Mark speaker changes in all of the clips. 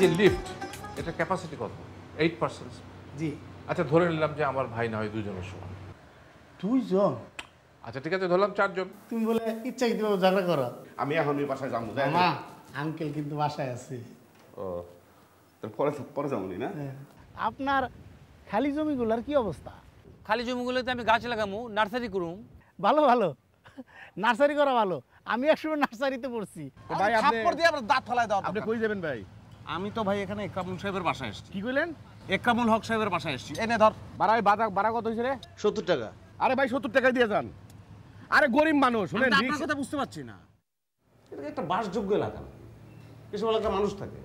Speaker 1: যে লিফট এটা ক্যাপাসিটি কত? 8%।
Speaker 2: জি।
Speaker 1: আচ্ছা ধরে নিলাম যে আমার ভাই না হয় দুজনের সমান।
Speaker 2: দুইজন?
Speaker 1: আচ্ছা ঠিক আছে, ধরলাম 4 জন।
Speaker 2: তুমি বলে ইচ্ছাকৃতভাবে ঝগড়া করো।
Speaker 3: আমি এখন ওই বাসায় যাবো।
Speaker 2: মা আঙ্কেল কিন্তু বাসায় আছে।
Speaker 3: ও পরে পরে যাবো না?
Speaker 2: আপনার খালি জমিগুলোর কি অবস্থা?
Speaker 4: খালি জমিগুলোতে আমি গাছ লাগামু, নার্সারি করুম।
Speaker 2: ভালো ভালো, নার্সারি করা ভালো। আমি একসময় নার্সারিতে পড়ছি।
Speaker 5: ভাই আপনি
Speaker 4: থাপ্পড় দিয়ে আবার দাঁত ফলাই দাও।
Speaker 5: আপনি কই যাবেন ভাই?
Speaker 4: আমি তো ভাই এখানে একরামুল সাহেবের বাসায় এসেছি।
Speaker 5: কি কইলেন?
Speaker 4: একরামুল হক সাহেবের বাসায় এসেছি। এনে ধর।
Speaker 5: ভাড়া কত হইছে রে?
Speaker 4: 70 টাকা।
Speaker 5: আরে ভাই 70 টাকায় দিয়ে যান। আরে গরিব মানুষ, শুনেন
Speaker 4: আপনার কথা বুঝতে পারছি না।
Speaker 3: এটা একটা বাসযোগ্য এলাকা না, এসব এলাকার মানুষ থাকে,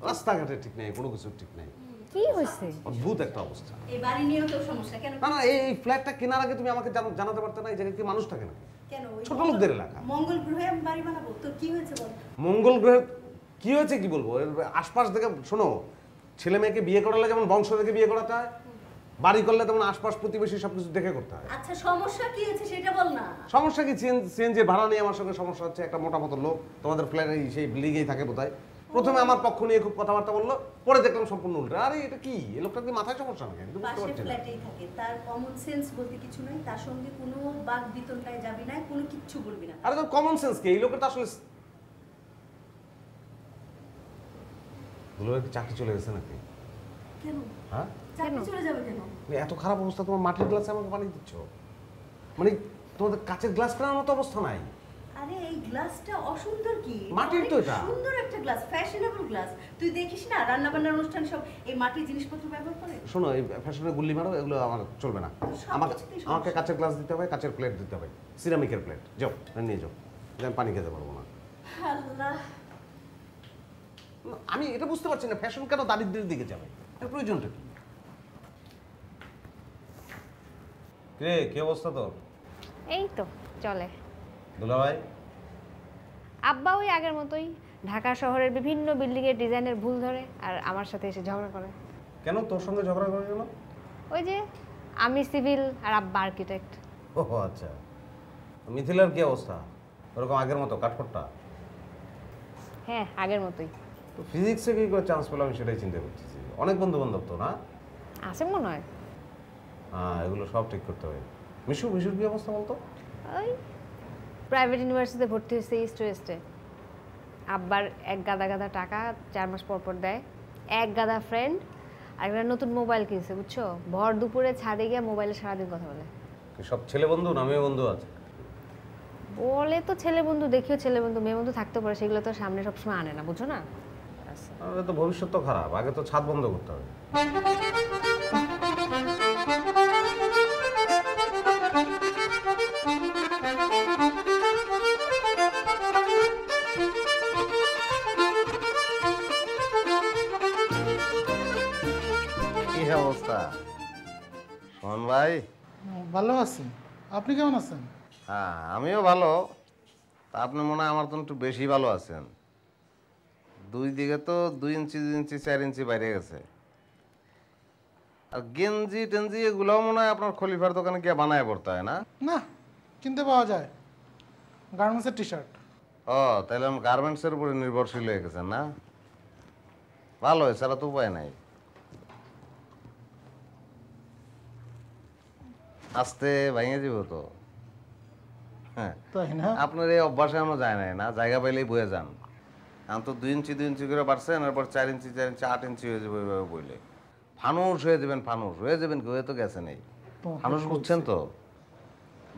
Speaker 3: রাস্তাঘাটে ঠিক নাই, কোনো কিছু ঠিক নাই।
Speaker 6: কি হয়েছে?
Speaker 3: অদ্ভুত একটা অবস্থা।
Speaker 6: এই বাড়ি নিয়েও তো সমস্যা কেন?
Speaker 3: না না, এই ফ্ল্যাটটা কেনার আগে তুমি আমাকে জানাতে পারতে না এই জায়গায় কি মানুষ থাকে না?
Speaker 6: কেন?
Speaker 3: ছোট লোকদের এলাকা।
Speaker 6: মঙ্গল গ্রহে আমি বাড়ি বানাবো, তো কি হয়েছে বল?
Speaker 3: মঙ্গল গ্রহে কি হয়েছে কি বলবো? আশপাশ থেকে শোনো, ছেলে মেয়েকে বিয়ে করালে যেমন বংশ দেখে বিয়ে করাতে হয়, বাড়ি করলে তেমন আশপাশ প্রতিবেশী সবকিছু দেখে করতে হয়।
Speaker 6: আচ্ছা সমস্যা কি হয়েছে সেটা বল না।
Speaker 3: সমস্যা কি? সিএনজি ভাড়া নিয়ে আমার সঙ্গে সমস্যা হচ্ছে। একটা মোটা মতো লোক তোমাদের ফ্ল্যাটে সেই বিল্ডিংয়েই থাকে বোধহয়। প্রথমে আমার পক্ষ নিয়ে খুব কথাবার্তা বললো, পরে দেখলাম সম্পূর্ণ উল্টো। আরে এটা কি, এই লোকটা কি মাথায় সমস্যা নাকি? আমি তো বুঝতে
Speaker 6: পাশের
Speaker 3: পারছি না।
Speaker 6: ফ্ল্যাটেই থাকে, তার কমন সেন্স বলতে কিছু নাই, তার সঙ্গে কোনো বাক বিতনটায় যাবি না, কোনো কিচ্ছু বলবি না।
Speaker 3: আরে তোর কমন সেন্স কি? এই লোকের তো আসলে দুলোর কি চাকরি চলে গেছে নাকি?
Speaker 6: কেন?
Speaker 3: হ্যাঁ
Speaker 6: চাকরি চলে যাবে কেন?
Speaker 3: এত খারাপ অবস্থা, তোমার মাটির গ্লাসে আমাকে পানি দিচ্ছ? মানে তোমাদের কাচের গ্লাস কেনার মতো অবস্থা নাই।
Speaker 6: আরে এই গ্লাসটা অসুন্দর কি?
Speaker 3: মাটির তো এটা।
Speaker 6: সুন্দর একটা গ্লাস, ফ্যাশনেবল গ্লাস। তুই দেখিস না রান্না বান্নার অনুষ্ঠান সব এই মাটির জিনিসপত্র ব্যবহার করে।
Speaker 3: শোনো, এই ফ্যাশনের গুল্লি মারো, এগুলো আমার চলবে না। আমাকে কাচের গ্লাস দিতে হবে, কাচের প্লেট দিতে হবে, সিরামিকের প্লেট। যাও নিয়ে যাও, আমি পানি খেতে পারবো না।
Speaker 6: আল্লাহ,
Speaker 3: আমি এটা বুঝতে পারছি না, ফ্যাশন কেন দারিদ্রের দিকে যাবে? এর প্রয়োজনটা কি? রে কি অবস্থা তোর?
Speaker 7: এই তো চলে।
Speaker 3: দুলাভাই?
Speaker 7: আব্বা ওই আগের মতোই ঢাকা শহরের বিভিন্ন বিল্ডিংয়ের ডিজাইনের ভুল ধরে আর আমার সাথে এসে ঝগড়া করে।
Speaker 3: কেন তোর সঙ্গে ঝগড়া করে গেল?
Speaker 7: ওই যে আমি সিভিল আর আব্বা আর্কিটেক্ট।
Speaker 3: ও আচ্ছা। মিথিলার কি অবস্থা? ওরকম আগের মতো কাঠখোট্টা?
Speaker 7: হ্যাঁ আগের মতোই।
Speaker 3: তো ফিজিক্সে কি করে চান্স পেলাম সেটাই চিন্তা করতেছি। অনেক বন্ধু বান্ধব তো না?
Speaker 7: আছে মনে হয়।
Speaker 3: হ্যাঁ, এগুলো সব ঠিক করতে হবে। মিশুর কি অবস্থা বলতো?
Speaker 7: ওই প্রাইভেট ইউনিভার্সিটিতে ভর্তি হয়েছে ইস্ট ওয়েস্টে। আব্বার এক গাদা টাকা 4 মাস পর দেয়। এক গাদা ফ্রেন্ড আর একটা নতুন মোবাইল কিনছে, বুঝছো? ভর দুপুরে ছাদে গিয়ে মোবাইলে সারাদিন কথা বলে।
Speaker 3: সব ছেলে বন্ধু না মেয়ে বন্ধু আছে?
Speaker 7: বলে তো ছেলে বন্ধু, দেখিও ছেলে বন্ধু, মেয়ে বন্ধু থাকতে পারে, সেগুলো তো সামনে সবসময় আনে না, বুঝো না?
Speaker 3: আরে তো ভবিষ্যৎ তো খারাপ, আগে তো ছাদ বন্ধ করতে হবে। কি অবস্থা সোহন ভাই?
Speaker 2: ভালো আছেন, আপনি কেমন আছেন?
Speaker 3: হ্যাঁ আমিও ভালো। তা আপনি মনে হয় আমার তো একটু বেশি ভালো আছেন। দুই দিকে তো 2 ইঞ্চি 4 ইঞ্চি বাইরে গেছে। আর গেঞ্জি টেঞ্জি এগুলোও মনে হয় আপনার খলিফার দোকানে গিয়ে বানায় পড়তে হয় না?
Speaker 8: না, কিনতে পাওয়া যায় গার্মেন্টসের টি শার্ট।
Speaker 3: ও তাহলে আমি গার্মেন্টসের উপরে নির্ভরশীল হয়ে গেছেন না? ভালো হয়েছে, আর তো উপায় নাই। আস্তে ভাঙে যাব তো। হ্যাঁ,
Speaker 8: তাই না?
Speaker 3: আপনার এই অভ্যাসে এমন যায় নাই না, জায়গা পাইলেই বয়ে যান। এখন তো 2 ইঞ্চি করে বাড়ছেন, এরপর 4 ইঞ্চি 8 ইঞ্চি হয়ে যাবে ওইভাবে বইলে। ফানুস হয়ে যাবেন, ফানুস হয়ে যাবেন, কেউ তো গেছে নেই। ফানুস বুঝছেন তো?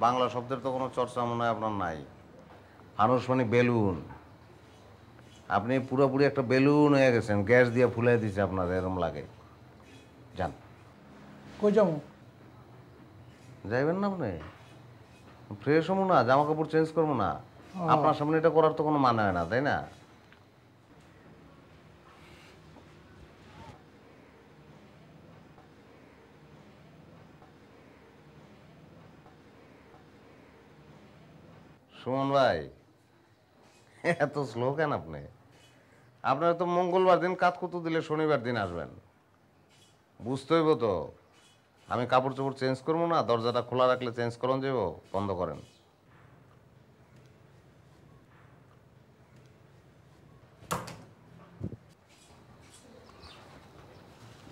Speaker 3: বাংলা শব্দের তো কোনো চর্চা মনে হয় আপনার নাই। ফানুস মানে বেলুন। আপনি পুরোপুরি একটা বেলুন হয়ে গেছেন, গ্যাস দিয়ে ফুলাই দিছে আপনার, এরকম লাগে। যান।
Speaker 8: কই যাবো?
Speaker 3: যাইবেন না আপনি? ফ্রেশ হবো না, জামা কাপড় চেঞ্জ করবো না? আপনার সামনে এটা করার তো কোনো মানে হয় না, তাই না? সুমন ভাই, এত স্লো কেন আপনি? আপনার তো মঙ্গলবার দিন কাতকুতু দিলে শনিবার দিন আসবেন, বুঝতে হইব তো। আমি কাপড় চোপড় চেঞ্জ করবো না, দরজাটা খোলা রাখলে চেঞ্জ করুন যাব, বন্ধ করেন।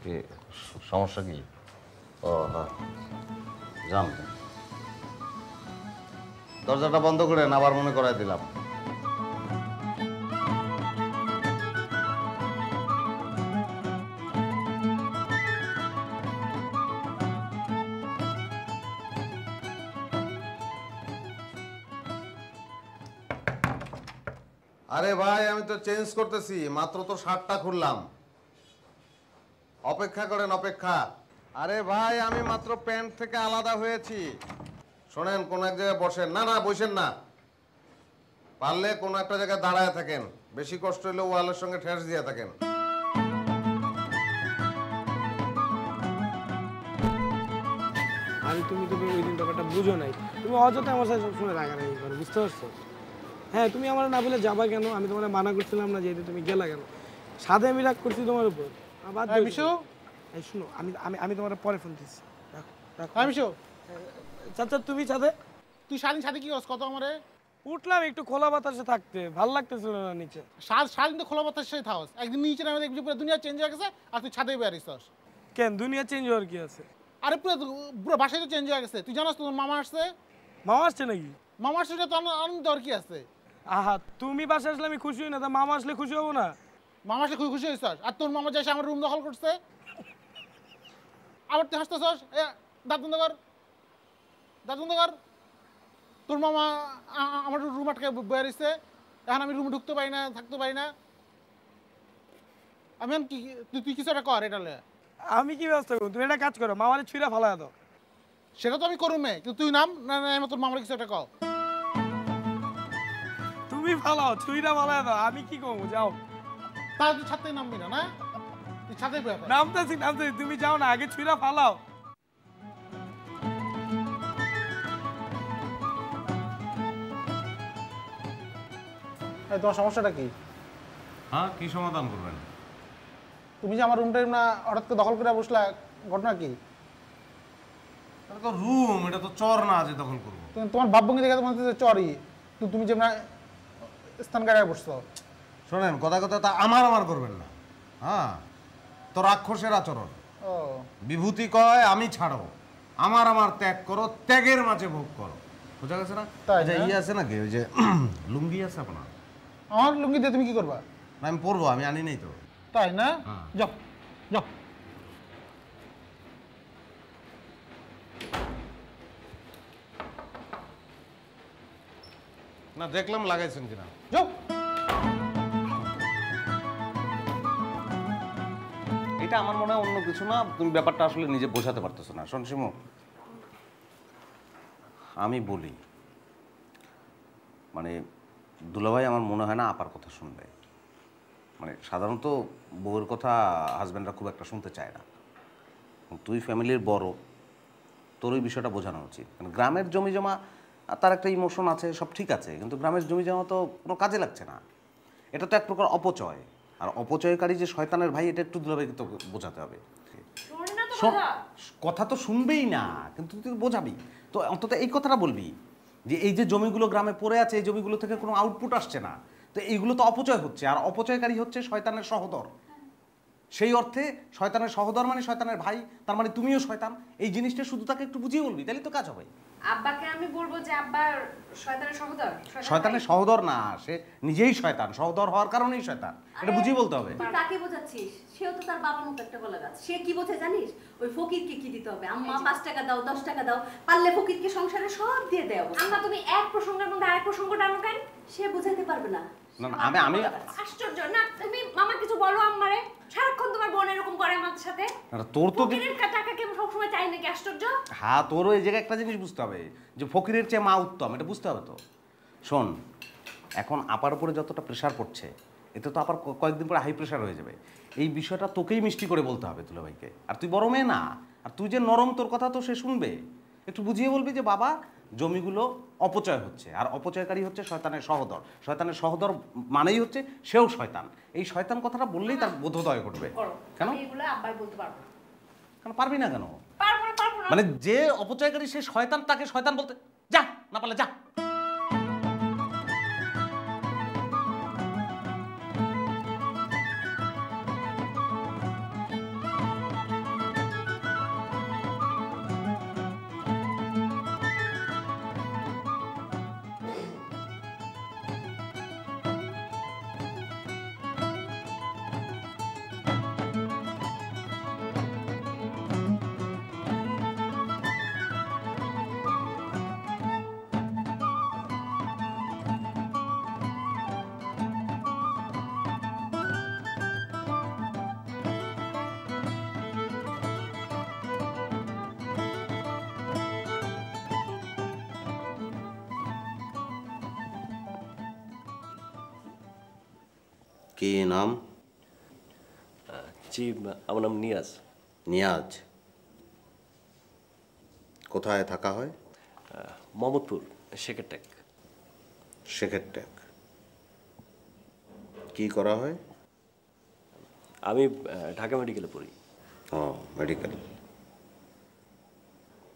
Speaker 3: কি সমস্যা কি? ও হ্যাঁ, যান। দরজাটা বন্ধ করে আবার মনে করাই দিলাম। আরে ভাই, আমি তো চেঞ্জ করতেছি, মাত্র তো শার্টটা খুললাম। অপেক্ষা করেন, অপেক্ষা। আরে ভাই, আমি মাত্র প্যান্ট থেকে আলাদা হয়েছি। শোনেন, কোন এক জায়গায় বসেন। না না, বসেন না, পারলে কোন একটা জায়গায় দাঁড়ায় থাকেন। বেশি কষ্ট হলে ওয়ালের সঙ্গে ঠেস দিয়ে থাকেন।
Speaker 9: আর তুমি তো ওই দিন ব্যাপারটা বুঝো নাই, তুমি অযথা আমার সাথে সবসময় রাগারাগি করো, বুঝতে পারছো? হ্যাঁ, তুমি আমার না বলে যাবা কেন? আমি তোমার মানা করছিলাম না, যেহেতু তুমি গেলা কেন? সাথে আমি রাগ করছি তোমার উপর। এই শুনো, আমি আমি আমি তোমার পরে ফোন দিচ্ছি। চাচা, তুমি সাথে
Speaker 2: তুই শালীন সাথে কি করছ কত আমারে?
Speaker 9: উঠলাম একটু খোলা বাতাসে থাকতে, ভালো লাগতেছিল না নিচে।
Speaker 2: শালীন তো খোলা বাতাসে থাকস, একদিন নিচে নামে দেখবি পুরো দুনিয়া চেঞ্জ হয়ে গেছে, আর তুই ছাদে বেরিয়েছস।
Speaker 9: কেন দুনিয়া চেঞ্জ হওয়ার কি আছে?
Speaker 2: আরে পুরো পুরো বাসায় তো চেঞ্জ হয়ে গেছে। তুই জানাস তোর মামা আসছে?
Speaker 9: মামা আসছে নাকি?
Speaker 2: মামা আসছে, তো আনন্দ আর কি আছে?
Speaker 9: আহা, তুমি বাসা আসলে আমি খুশি হই না, তা মামা আসলে খুশি হবো না?
Speaker 2: মামা আসলে খুশি হয়েছস, আর তোর মামা যাই আমার রুম দখল করছে। আবার তুই হাসতেছস, দাঁত বন্ধ কর, দাঁত বন্ধ কর। তোর মামা আমার রুম আটকে বয়ে রয়েছে, এখন আমি রুমে ঢুকতে পারি না, থাকতে পারি না। আমি কি তুই কিছু একটা কর এটা।
Speaker 9: আমি কি ব্যবস্থা করবো? তুমি একটা কাজ করো, মামারে ছুঁড়া ফালা দাও।
Speaker 2: সেটা তো আমি করুমে, কিন্তু তুই নাম না, তোর মামার কিছু একটা কর।
Speaker 9: তুমি ফালাও, ছুঁড়া ফালা দাও, আমি কি করবো? যাও।
Speaker 2: তাহলে তুই ছাদে নামবি না? না, তুই ছাদে
Speaker 9: নামতেছি নামতেছি, তুমি যাও না, আগে ছুঁড়া ফালাও।
Speaker 2: তোমার সমস্যাটা কি?
Speaker 3: হ্যাঁ, কি সমাধান করবেন?
Speaker 2: তুমি যে আমার রুমটা না হঠাৎ করে দখল করে বসলা, ঘটনা কি?
Speaker 3: এটা তো রুম, এটা তো চর না যে দখল করবো।
Speaker 2: তোমার ভাবভঙ্গি দেখে তো মনে হচ্ছে চরই, তুমি যে স্থান কাটায় বসছো।
Speaker 3: শোনেন, কথা কথা তা আমার করবেন না। হ্যাঁ, তো রাক্ষসের আচরণ।
Speaker 2: ও
Speaker 3: বিভূতি কয় আমি ছাড়ো, আমার ত্যাগ করো, ত্যাগের মাঝে ভোগ করো। বোঝা গেছে না? আচ্ছা, ইয়ে আছে নাকি ওই যে লুঙ্গি আছে আপনার?
Speaker 2: আমার লুঙ্গি দিয়ে তুমি কি করবা?
Speaker 3: না, আমি পরবো, আমি আনি নাই তো।
Speaker 2: তাই না? যাও যাও।
Speaker 3: না, দেখলাম লাগাইছেন কিনা।
Speaker 2: যাও।
Speaker 4: এটা আমার মনে হয় অন্য কিছু না, তুমি ব্যাপারটা আসলে নিজে বোঝাতে পারতেছো না। শোন শিমু, আমি বলি, মানে দুলাভাই আমার মনে হয় না আপার কথা শুনবে। মানে সাধারণত বউয়ের কথা হাজব্যান্ডরা খুব একটা শুনতে চায় না। তুই ফ্যামিলির বড়, তোর ওই বিষয়টা বোঝানো উচিত। মানে গ্রামের জমি জমা, তার একটা ইমোশন আছে, সব ঠিক আছে, কিন্তু গ্রামের জমি জমা তো কোনো কাজে লাগছে না। এটা তো এক প্রকার অপচয়, আর অপচয়কারী যে শয়তানের ভাই, এটা একটু দুলাভাইকে তো বোঝাতে হবে। কথা তো শুনবেই না, কিন্তু তুই বোঝাবি তো, অন্তত এই কথাটা বলবি যে এই যে জমিগুলো গ্রামে পড়ে আছে, এই জমিগুলো থেকে কোনো আউটপুট আসছে না, তো এইগুলো তো অপচয় হচ্ছে, আর অপচয়কারী হচ্ছে শয়তানের সহোদর। সেই অর্থে শয়তানের সহোদর মানে শয়তানের ভাই, তার মানে তুমিও শয়তান। এই জিনিসটা শুধু তাকে একটু বুঝিয়ে বলবি, তাহলে তো কাজ হবে।
Speaker 7: আব্বাকে আমি বলবো যে আব্বা শয়তানের সহোদর?
Speaker 4: শয়তানের সহোদর না, সে নিজেই শয়তান, সহোদর হওয়ার কারণেই শয়তান, এটা বুঝিয়ে বলতে হবে।
Speaker 6: তুই কাকে বোঝাচ্ছিস? সেও তো তার বাবার মতো একটা বলা গাছ। সে কি বোঝে জানিস? ওই ফকিরকে কি দিতে হবে, আম্মা 5 টাকা দাও 10 টাকা দাও, পারলে ফকিরকে সংসারে সব দিয়ে দেয়।
Speaker 7: আম্মা তুমি এক প্রসঙ্গের মধ্যে আরেক প্রসঙ্গ টানো কেন?
Speaker 6: সে বুঝাতে পারবে না।
Speaker 4: না আমি
Speaker 7: আশ্চর্য না, তুমি মামা কিছু বলো আম্মারে, সারাক্ষণ তোমার বোন এরকম করে আমার সাথে।
Speaker 4: তোর তো
Speaker 7: ফকিরের টাকা কি সবসময় চাই নাকি? আশ্চর্য।
Speaker 4: হ্যাঁ, তোরও এই জায়গায় একটা জিনিস বুঝতে হবে যে ফকিরের চেয়ে মা উত্তম, এটা বুঝতে হবে তো। শোন, এখন আপার উপরে যতটা প্রেশার পড়ছে, এতে তো আপার কয়েকদিন পরে হাই প্রেশার হয়ে যাবে। এই বিষয়টা তোকেই মিষ্টি করে বলতে হবে দুলাভাইকে। আর তুই বড় মেয়ে না, আর তুই যে নরম, তোর কথা তো সে শুনবে। একটু বুঝিয়ে বলবি যে বাবা, জমিগুলো অপচয় হচ্ছে, আর অপচয়কারী হচ্ছে শয়তানের সহোদর। শয়তানের সহোদর মানেই হচ্ছে সেও শয়তান। এই শয়তান কথাটা বললেই তার বোধোদয় ঘটবে। কেন?
Speaker 7: আমি এগুলো আব্বাই বলতে পারবো না।
Speaker 4: কেন পারবি না? কেন
Speaker 7: পারবো না?
Speaker 4: মানে যে অপচয়কারী সে শয়তান, তাকে শয়তান বলতে যা, না পারলে যা।
Speaker 3: কি নাম?
Speaker 10: জি, আমার নাম নিয়াজ।
Speaker 3: নিয়াজ। কোথায় থাকা হয়?
Speaker 10: মোহাম্মদপুর, শেখের টেক।
Speaker 3: শেখের টেক। কি করা হয়?
Speaker 10: আমি ঢাকা মেডিকেলে পড়ি।
Speaker 3: ও, মেডিকেল।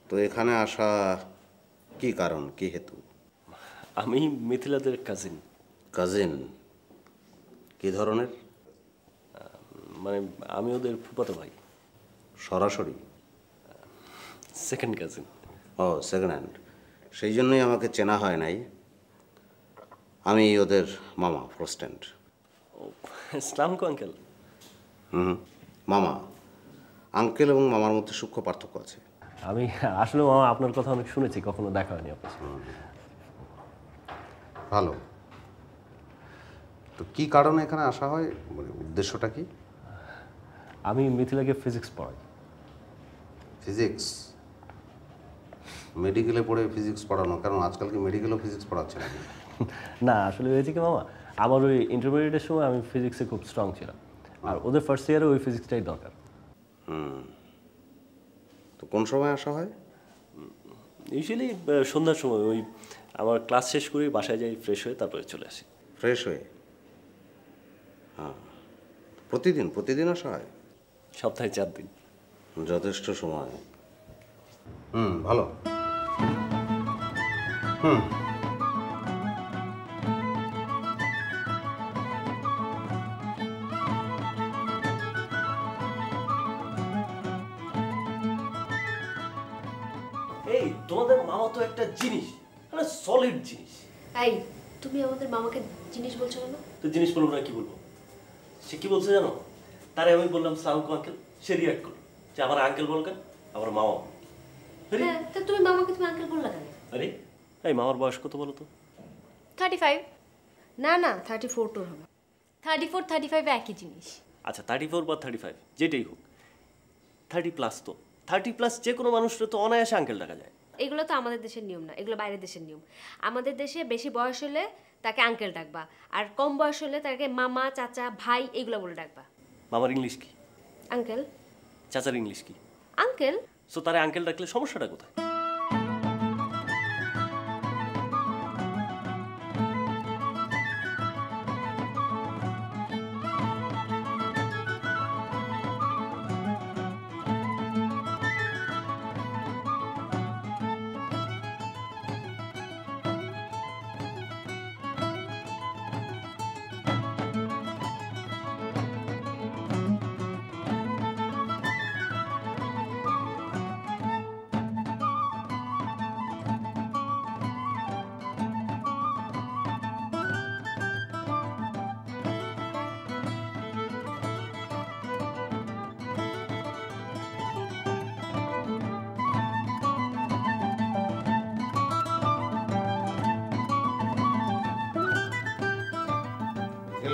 Speaker 3: তো এখানে আসা কি কারণ, কি হেতু?
Speaker 10: আমি মিথিলাদের কাজিন।
Speaker 3: কাজিন? কি ধরনের?
Speaker 10: মানে আমি ওদের ফুফাতো ভাই।
Speaker 3: সরাসরি?
Speaker 10: Second cousin.
Speaker 3: ও, সেকেন্ড হ্যান্ড। সেই জন্যই আমাকে চেনা হয় নাই। আমি ওদের মামা, ফার্স্ট হ্যান্ড।
Speaker 10: ও, আসসালামু আলাইকুম আঙ্কেল।
Speaker 3: মামা। আঙ্কেল এবং মামার মধ্যে সূক্ষ্ম পার্থক্য আছে।
Speaker 10: আমি আসলে মামা আপনার কথা অনেক শুনেছি, কখনো দেখা হয়নি আপনার সাথে।
Speaker 3: ভালো। তো কি কারণে এখানে আসা হয়, মানে উদ্দেশ্যটা কি?
Speaker 10: আমি মিথিলাকে ফিজিক্স পড়াই।
Speaker 3: ফিজিক্স? মেডিকেলে পড়ে ফিজিক্স পড়ানো? কারণ আজকাল কি মেডিকেলেও ফিজিক্স পড়াচ্ছে নাকি?
Speaker 10: না, আসলে হয়েছে কি মামা, আমার ওই ইন্টারমিডিয়েটের সময় আমি ফিজিক্সে খুব স্ট্রং ছিলাম, আর ওদের ফার্স্ট ইয়ারে ওই ফিজিক্সটাই দরকার।
Speaker 3: তো কোন সময় আসা হয়?
Speaker 10: ইউজুয়ালি সন্ধ্যার সময়, ওই আমার ক্লাস শেষ করে বাসায় যাই, ফ্রেশ হয়ে তারপরে চলে আসি।
Speaker 3: ফ্রেশ হয়ে? হ্যাঁ। প্রতিদিন প্রতিদিন আসা হয়?
Speaker 10: সপ্তাহে 4 দিন।
Speaker 3: যথেষ্ট সময়। ভালো।
Speaker 10: এই তোমাদের মামা তো একটা জিনিস, মানে সলিড জিনিস।
Speaker 7: এই তুমি আমাদের মামাকে জিনিস বলছো কেন?
Speaker 10: তো জিনিস বলবো না কি বলবো? সে কি বলছে জানো? তারে আমি বললাম সালাম আঙ্কেল, সে রিয়াক্ট করলো যে আমার আঙ্কেল বল কেন, আমার মামা।
Speaker 7: হ্যাঁ, তা তুমি মামাকে তুমি আঙ্কেল বললা কেন?
Speaker 10: আরে এই মামার বয়স কত বলো তো?
Speaker 7: 35। না না, 34 তোর হবে। 34 35 একই জিনিস।
Speaker 10: আচ্ছা 34 বা 35 যেটাই হোক, 30+ তো 30+ যে কোনো মানুষের তো অনায়াসে আঙ্কেল ডাকা যায়।
Speaker 7: এগুলো তো আমাদের দেশের নিয়ম না, এগুলো বাইরের দেশের নিয়ম। আমাদের দেশে বেশি বয়স হলে তাকে আঙ্কেল ডাকবা, আর কম বয়স হলে তাকে মামা, চাচা, ভাই এগুলো বলে ডাকবা।
Speaker 10: মামার ইংলিশ কি?
Speaker 7: আঙ্কেল।
Speaker 10: চাচার ইংলিশ কি?
Speaker 7: আঙ্কেল।
Speaker 10: সো তারে আঙ্কেল ডাকলে সমস্যাটা কোথায়?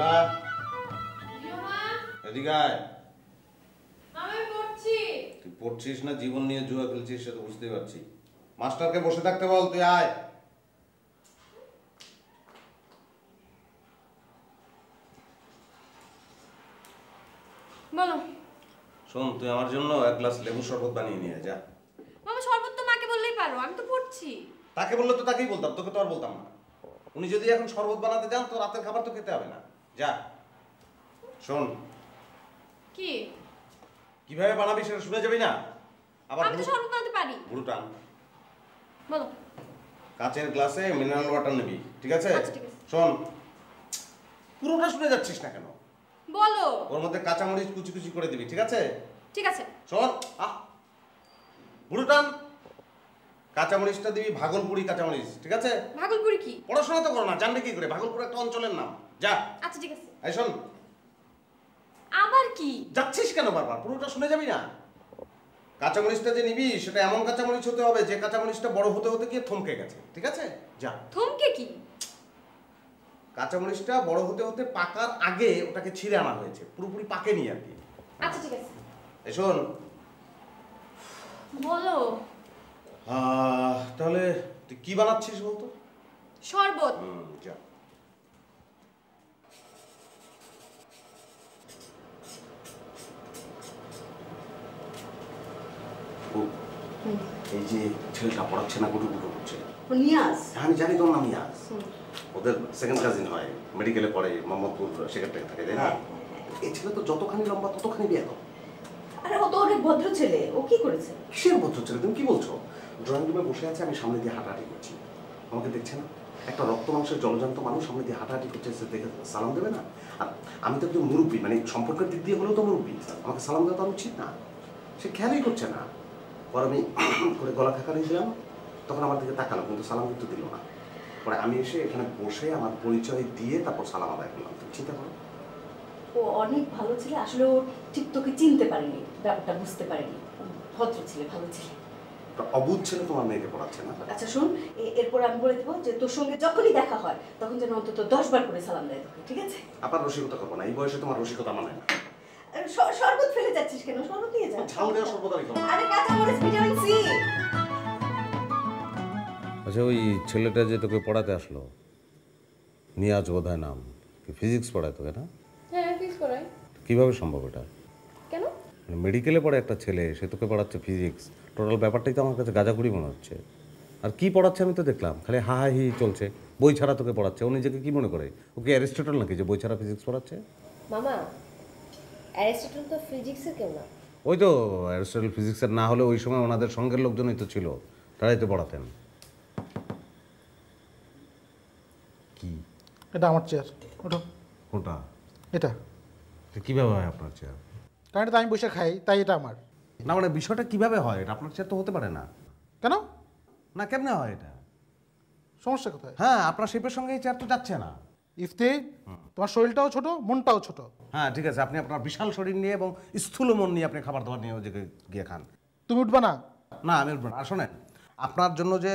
Speaker 3: বেলা এদিকে আয়। তুই পড়ছিস না জীবন নিয়ে জুয়া খেলছিস সেটা বুঝতেই পারছি। মাস্টারকে বসে থাকতে বল, তুই আয়।
Speaker 11: বলো।
Speaker 3: শোন, তুই আমার জন্য এক গ্লাস লেবু শরবত বানিয়ে নিয়ে যা।
Speaker 11: মামা শরবত তো মাকে বললেই পারো, আমি তো পড়ছি।
Speaker 3: তাকে বললে তো তাকেই বলতাম, তোকে তো আর বলতাম না। উনি যদি এখন শরবত বানাতে যান তো রাতের খাবার তো খেতে হবে না। যা। শোন,
Speaker 11: কি
Speaker 3: কিভাবে বানাবি সেটা শুনে যাবি না। আবার
Speaker 11: আমি তো শরবত বানাতে পারি।
Speaker 3: গুরু টান।
Speaker 11: বলো।
Speaker 3: কাচের গ্লাসে মিনারেল ওয়াটার নিবি, ঠিক আছে?
Speaker 11: আচ্ছা, ঠিক আছে।
Speaker 3: শোন, পুরোটা শুনে যাচ্ছিস না কেন?
Speaker 11: বলো।
Speaker 3: ওর মধ্যে কাঁচামরিচ কুচি কুচি করে দিবি, ঠিক আছে?
Speaker 11: ঠিক আছে।
Speaker 3: শোন, গুরু টান। কাঁচামরিচটা দিবি ভাগলপুরি কাঁচামরিচ, ঠিক আছে?
Speaker 11: ভাগলপুরি কি?
Speaker 3: পড়াশোনা তো করো না, জানবে কি করে? ভাগলপুর একটা অঞ্চলের নাম। যা।
Speaker 11: আচ্ছা ঠিক আছে।
Speaker 3: এই শোন,
Speaker 11: আবার কি?
Speaker 3: যাচ্ছিস কেন বারবার? পুরোটা শুনে যাবি না। কাঁচামরিচটা যে নিবি সেটা এমন কাঁচামরিচ হতে হবে যে কাঁচামরিচটা বড় হতে হতে গিয়ে থমকে গেছে, ঠিক আছে? যা।
Speaker 11: থমকে কি?
Speaker 3: কাঁচামরিচটা বড় হতে হতে পাকার আগে ওটাকে ছিঁড়ে আনা হয়েছে, পুরোপুরি পাকেনি আর কি।
Speaker 11: আচ্ছা ঠিক আছে।
Speaker 3: এই শোন,
Speaker 11: বলো।
Speaker 3: তাহলে তুই কি বানাচ্ছিস বলতো?
Speaker 11: শরবত।
Speaker 3: যা। এই যে ছেলেটা পড়াচ্ছে না, গুটু গুটু করছে,
Speaker 6: নিয়াজ।
Speaker 3: আমি জানি তোর নাম নিয়াজ। ওদের সেকেন্ড কাজিন হয়, মেডিকেলে পড়ে, মোহাম্মদপুর সেক্রেটারি থাকে, তাই না? এই ছেলে তো যতখানি লম্বা ততখানি বিয়ে দাও।
Speaker 6: আরে ও তো অনেক ভদ্র ছেলে, ও কি করেছে?
Speaker 3: কিসের ভদ্র ছেলে? তুমি কি বলছো? ড্রয়িং রুমে বসে আছে, আমি সামনে দিয়ে হাঁটাহাঁটি করছি, আমাকে দেখছে না? একটা রক্ত মাংসের জলজান্ত মানুষ সামনে দিয়ে হাঁটাহাঁটি করছে, সে দেখে সালাম দেবে না? আর আমি তো একজন মুরব্বী, মানে সম্পর্কের দিক দিয়ে হলেও তো মুরব্বী, আমাকে সালাম দেওয়া তো উচিত না। সে খেয়ালই করছে না। পর আমি করে গলা খাকারি দিলাম, তখন আমার দিকে তাকালো, কিন্তু সালাম কিন্তু দিল না। পরে আমি এসে এখানে বসে আমার পরিচয় দিয়ে তারপর সালাম আদায় করলাম। তুমি চিন্তা করো।
Speaker 6: ও অনেক ভালো ছেলে, আসলে ও ঠিক তোকে চিনতে পারেনি, ব্যাপারটা বুঝতে পারেনি। ভদ্র ছেলে, ভালো ছেলে।
Speaker 3: অবুধ ছেলে তোমার মেয়েকে পড়াচ্ছে না?
Speaker 6: আচ্ছা শোন, এরপর আমি বলে দেবো যে তোর সঙ্গে যখনই দেখা হয় তখন যেন অন্তত 10 বার করে সালাম দেয় তোকে, ঠিক আছে?
Speaker 3: আবার রসিকতা করবো না, এই বয়সে তোমার রসিকতা মানে না।
Speaker 6: শরবত ফেলে যাচ্ছিস কেন? শরবত দিয়ে যা।
Speaker 3: ঝাল দেওয়া শরবত আর খাবো।
Speaker 6: আরে কাঁচা মরিচ, ভিটামিন সি।
Speaker 3: আচ্ছা, ওই ছেলেটা যে তোকে পড়াতে আসলো, নিয়াজ বোধহয় নাম, ফিজিক্স পড়ায় তোকে না?
Speaker 11: হ্যাঁ ফিক্স করাই।
Speaker 3: কিভাবে সম্ভব এটা?
Speaker 11: কেন?
Speaker 3: মেডিকেলে পড়ে একটা ছেলে, সে তোকে পড়াচ্ছে ফিজিক্স। টোটাল ব্যাপারটাই তো আমার কাছে গাঁজাখুরি মনে হচ্ছে। আর কি পড়াচ্ছে আমি তো দেখলাম, খালি হা হা হি চলছে, বই ছাড়া তোকে পড়াচ্ছে। ও নিজেকে কি মনে করে? ওকে অ্যারিস্টটল নাকি যে বই ছাড়া ফিজিক্স পড়াচ্ছে?
Speaker 7: মামা অ্যারিস্টটল তো ফিজিক্সের কেউ না।
Speaker 3: ওই তো অ্যারিস্টটল ফিজিক্সের না হলে ওই সময় ওনাদের সঙ্গের লোকজনই তো ছিল, তারাই তো পড়াতেন। কি?
Speaker 8: এটা আমার চেয়ার, ওঠো।
Speaker 3: কোনটা?
Speaker 8: এটা
Speaker 3: কিভাবে হয় আপনার চেয়ার?
Speaker 8: কারণ এটা আমি বসে খাই, তাই এটা আমার।
Speaker 3: না মানে বিষয়টা কিভাবে হয়? এটা আপনার চেয়ার তো হতে পারে না।
Speaker 8: কেন?
Speaker 3: না, কেমনে হয় এটা?
Speaker 8: সমস্যা কোথায়?
Speaker 3: হ্যাঁ, আপনার শেপের সঙ্গে এই চেয়ার তো যাচ্ছে না।
Speaker 8: ইফতি, তোমার শরীরটাও ছোট, মনটাও ছোট।
Speaker 3: হ্যাঁ ঠিক আছে, আপনি আপনার বিশাল শরীর নিয়ে এবং স্থূল মন নিয়ে আপনি খাবার দাবার নিয়ে ওই জায়গায় গিয়ে খান।
Speaker 8: তুমি উঠবা না?
Speaker 3: না, আমি উঠবো না। আর শোনেন, আপনার জন্য যে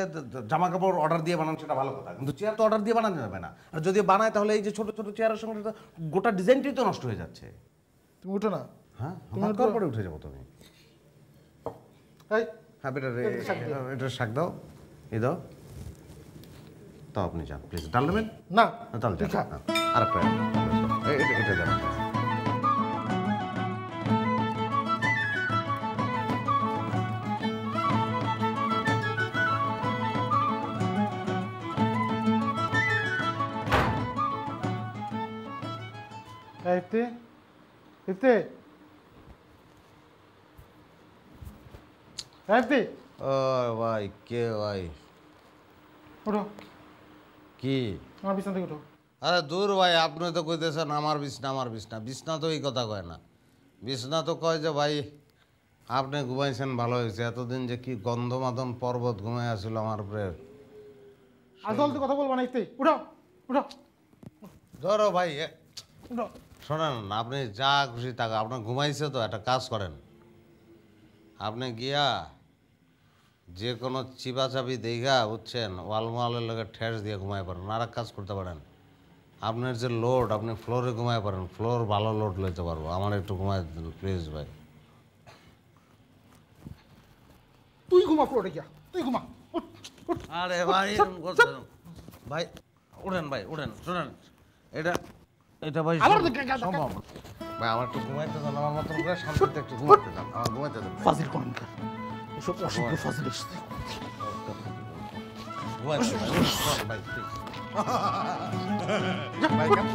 Speaker 3: জামা কাপড় অর্ডার দিয়ে বানান সেটা ভালো কথা, কিন্তু চেয়ার তো অর্ডার দিয়ে বানানো যাবে না। আর যদি বানায় তাহলে এই যে ছোট ছোট চেয়ারের সঙ্গে তো গোটা ডিজাইনটাই তো নষ্ট হয়ে যাচ্ছে।
Speaker 8: তুমি উঠো না?
Speaker 3: হ্যাঁ,
Speaker 8: তুমি
Speaker 3: আমার
Speaker 8: উঠো।
Speaker 3: পরে উঠে যাবো। তুমি হ্যাঁ বেটা, এটা শাক দাও, এই দাও। তাও আপনি যান প্লিজ। ডাল নেবেন?
Speaker 8: না
Speaker 3: তাহলে যান। আর একটা এটা দেন।
Speaker 8: ইফতি, ইফতি, ইফতি।
Speaker 3: ও ভাই, কে ভাই?
Speaker 8: উঠো।
Speaker 3: কি?
Speaker 8: আমার বিছানা থেকে উঠো।
Speaker 3: আরে দূর ভাই, আপনি তো কইতেছেন আমার বিছনা, আমার বিছনা। বিছনা তো এই কথা কয় না। বিছনা তো কয় যে ভাই আপনি ঘুমাইছেন ভালো হয়েছে, এতদিন যে কি গন্ধমাদন পর্বত ঘুমাই আসছিল আমার উপরে।
Speaker 8: আজল তো কথা বলবো না। ইফতি, উঠো, উঠো,
Speaker 3: ধরো ভাই,
Speaker 8: উঠো।
Speaker 3: শোনেন, আপনি যা খুশি তা, আপনার ঘুমাইছে তো একটা কাজ করেন, আপনি গিয়া যে কোনো চিপা চাপি দেখা, বুঝছেন, ওয়ালমোয়ালের লোকের ঠেস দিয়ে ঘুমাই পারেন। আর এক কাজ করতে পারেন, আপনার যে লোড আপনি ফ্লোরে ঘুমায় পারেন, ফ্লোর ভালো লোড লইতে পারবো, আমার একটু ঘুমায় দেন প্লিজ ভাই।
Speaker 2: তুই ঘুমা ফ্লোরে গিয়া, তুই ঘুমা।
Speaker 3: আরে ভাই এরকম করছেন ভাই, উঠেন ভাই উঠেন, শুনেন এটা এটা ভাই সম্ভব না। ভাই আমার একটু ঘুমাইতে দেন, আমার মতন করে শান্তিতে একটু ঘুমাইতে দেন, আমার ঘুমাইতে দেন
Speaker 2: ফাজিল কোনকার, এসব অসভ্য ফাজিল এসছে।
Speaker 3: ঘুমাইতে দেন ভাই প্লিজ। ভাই কেন